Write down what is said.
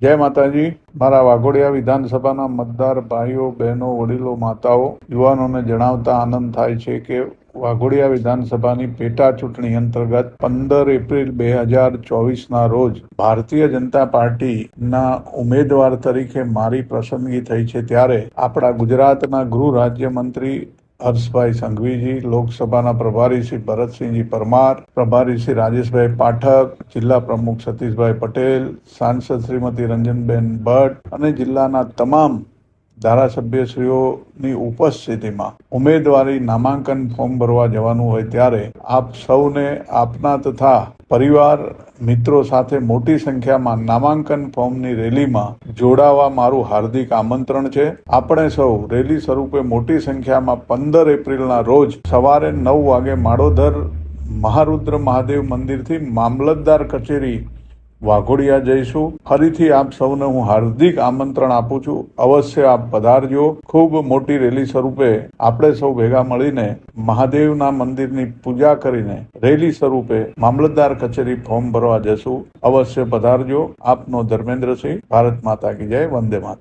જય માતાજી। મારા વાઘોડિયા વિધાનસભાના મતદાર ભાઈઓ, બહેનો, વડીલો, માતાઓ, યુવાનોને જણાવતા આનંદ થાય છે કે વાઘોડિયા વિધાનસભાની પેટા ચૂંટણી અંતર્ગત 15 એપ્રિલ 2024ના રોજ ભારતીય જનતા પાર્ટીના ઉમેદવાર તરીકે મારી પસંદગી થઈ છે। ત્યારે આપણા ગુજરાતના ગૃહ રાજ્યમંત્રી હર્ષભાઈ સંઘવીજી, લોકસભાના પ્રભારી શ્રી ભરતસિંહજી પરમાર, પ્રભારી શ્રી રાજેશભાઈ પાઠક, જિલ્લા પ્રમુખ સતીશભાઈ પટેલ, સાંસદ શ્રીમતી રંજનબેન ભટ્ટ અને જિલ્લાના તમામ ધારાસભ્યશ્રીઓની ઉપસ્થિતિમાં ઉમેદવારી નામાંકન ફોર્મ ભરવા જવાનું હોય ત્યારે આપ સૌને આપના તથા પરિવાર મિત્રો સાથે મોટી સંખ્યામાં નામાંકન ફોર્મની રેલીમાં જોડાવા મારું હાર્દિક આમંત્રણ છે। આપણે સૌ રેલી સ્વરૂપે મોટી સંખ્યામાં 15 એપ્રિલના રોજ સવારે 9 વાગે માળોદર મહારુદ્ર મહાદેવ મંદિરથી મામલતદાર કચેરી વાઘોડિયા જઈશું। ફરીથી આપ સૌને હું હાર્દિક આમંત્રણ આપું છું। અવશ્ય આપ પધારજો। ખૂબ મોટી રેલી સ્વરૂપે આપણે સૌ ભેગા મળીને મહાદેવના મંદિરની પૂજા કરીને રેલી સ્વરૂપે મામલતદાર કચેરી ફોર્મ ભરવા જશું। અવશ્ય પધારજો। આપનો ધર્મેન્દ્રસિંહ। ભારત માતા કી જય। વંદે માતરમ।